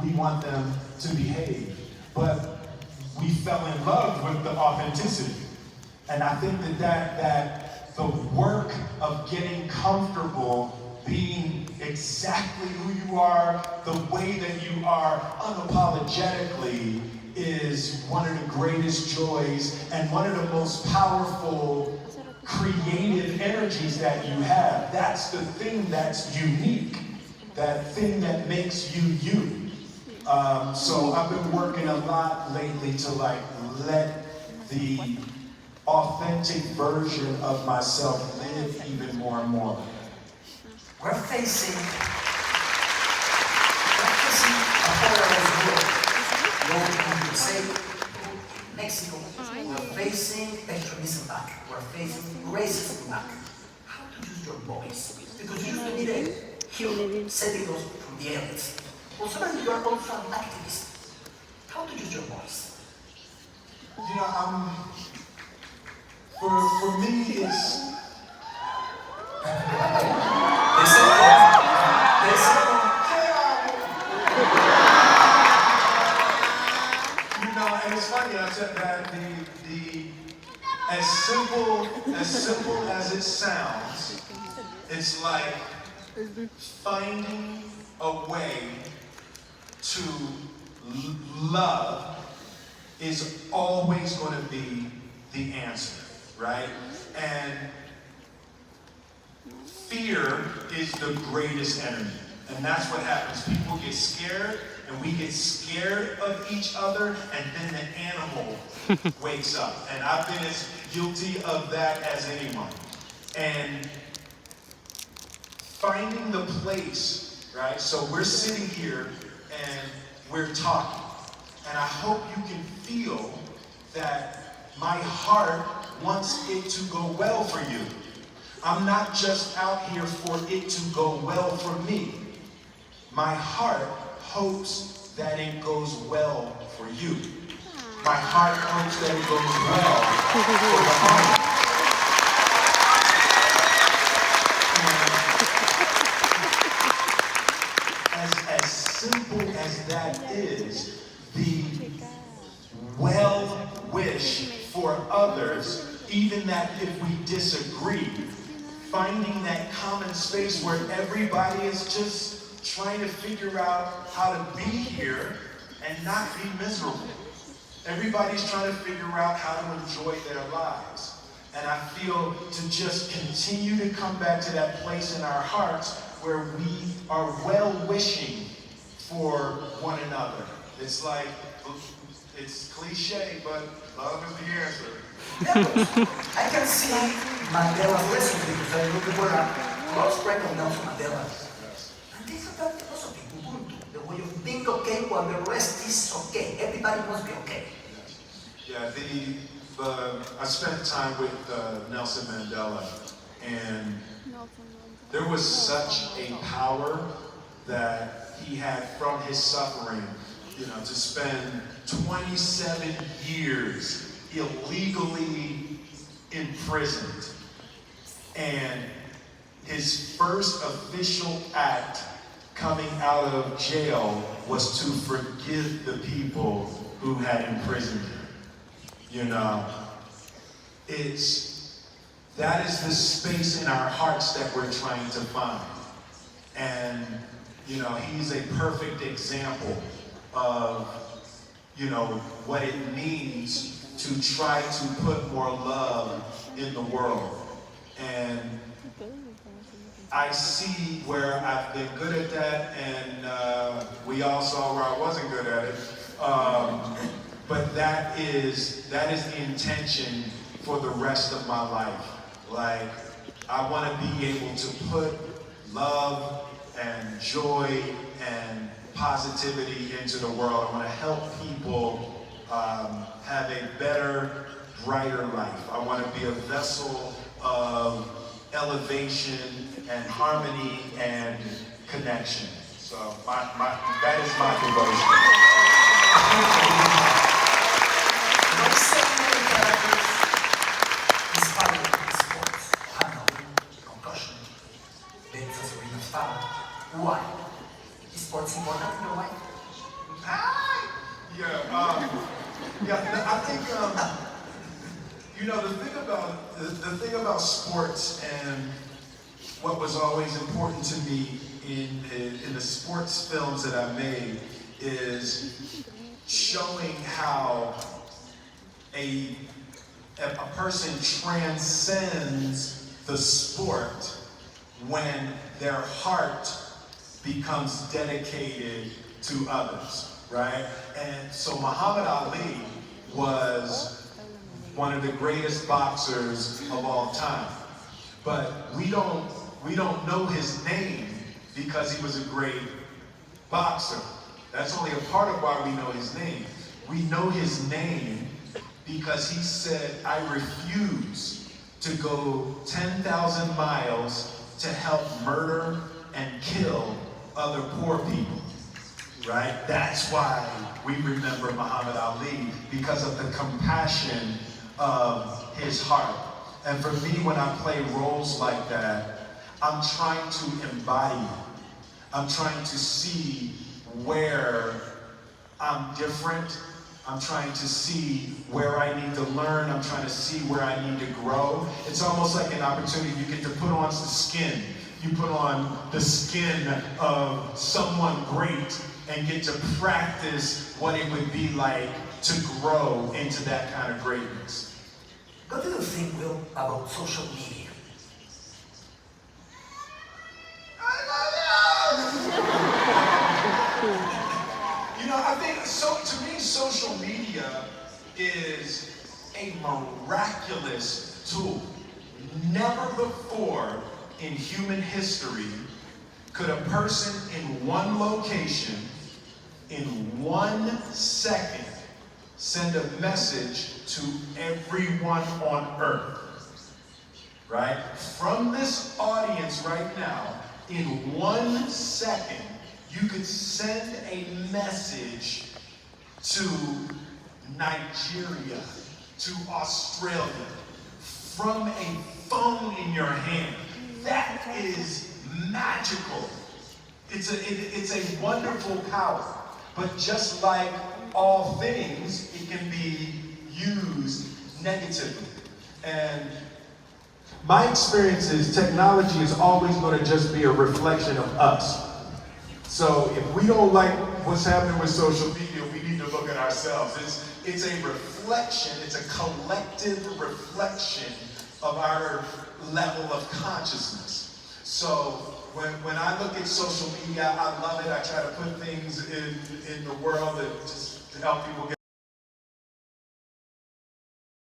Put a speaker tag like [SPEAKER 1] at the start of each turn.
[SPEAKER 1] we want them to behave. But we fell in love with the authenticity. And I think that the work of getting comfortable being exactly who you are, the way that you are unapologetically, is one of the greatest joys and one of the most powerful creative energies that you have. That's the thing that's unique, that thing that makes you you. So I've been working a lot lately to like let the authentic version of myself live even more and more.
[SPEAKER 2] We're facing a polarized world. You could say Mexico, we're facing extremism back. We're facing racism back. How to use your voice? Because you usually need a hero setting those from the elites. Well, sometimes you are also an activist. How to use your voice?
[SPEAKER 1] You know, for me, it's... You know, and it's funny, I said that as simple as it sounds, it's like finding a way to love is always going to be the answer, right? And fear is the greatest enemy. And that's what happens. People get scared, and we get scared of each other, and then the animal wakes up. And I've been as guilty of that as anyone. And finding the place, right? So we're sitting here, and we're talking. And I hope you can feel that my heart wants it to go well for you. I'm not just out here for it to go well for me. My heart hopes that it goes well for you. My heart hopes that it goes well for the harmony. As simple as that is, the well wish for others, even that if we disagree, finding that common space where everybody is just trying to figure out how to be here and not be miserable. Everybody's trying to figure out how to enjoy their lives. And I feel to just continue to come back to that place in our hearts where we are well-wishing for one another. It's like, it's cliche, but love is the answer.
[SPEAKER 2] I can see Mandela's recipe because I look for a close friend of Nelson Mandela. And this is that philosophy, Ubuntu, the way of being okay while the rest is okay. Everybody must be okay.
[SPEAKER 1] Yeah, I spent time with Nelson Mandela, and there was such a power that he had from his suffering, you know, to spend 27 years illegally imprisoned. And his first official act coming out of jail was to forgive the people who had imprisoned him. You know, that is the space in our hearts that we're trying to find. And, you know, he's a perfect example of, you know, what it means to try to put more love in the world. And I see where I've been good at that, and we all saw where I wasn't good at it. But that is the intention for the rest of my life. Like, I want to be able to put love and joy and positivity into the world. I want to help people have a better, brighter life. I want to be a vessel of elevation and harmony and connection. So that is my devotion.
[SPEAKER 2] Why? Is sports important in your life?
[SPEAKER 1] think, the thing about sports and what was always important to me in the sports films that I made is showing how a person transcends the sport when their heart becomes dedicated to others, right? And so Muhammad Ali was one of the greatest boxers of all time. But we don't know his name because he was a great boxer. That's only a part of why we know his name. We know his name because he said, I refuse to go 10,000 miles to help murder and kill other poor people, right? That's why we remember Muhammad Ali, because of the compassion of his heart. And for me, when I play roles like that, I'm trying to embody it. I'm trying to see where I'm different. I'm trying to see where I need to learn. I'm trying to see where I need to grow. It's almost like an opportunity. You get to put on the skin. You put on the skin of someone great and get to practice what it would be like to grow into that kind of greatness.
[SPEAKER 2] What do you think, Will, about social media?
[SPEAKER 1] I think, to me, social media is a miraculous tool. Never before in human history could a person in one location, in 1 second, send a message to everyone on earth, right? From this audience right now, in 1 second, you could send a message to Nigeria, to Australia, from a phone in your hand. That is magical. It's a wonderful power. But just like all things, it can be used negatively. And my experience is technology is always going to just be a reflection of us. So if we don't like what's happening with social media, we need to look at ourselves. It's a reflection, it's a collective reflection of our level of consciousness. So when I look at social media, I love it. I try to put things in the world that just to help people get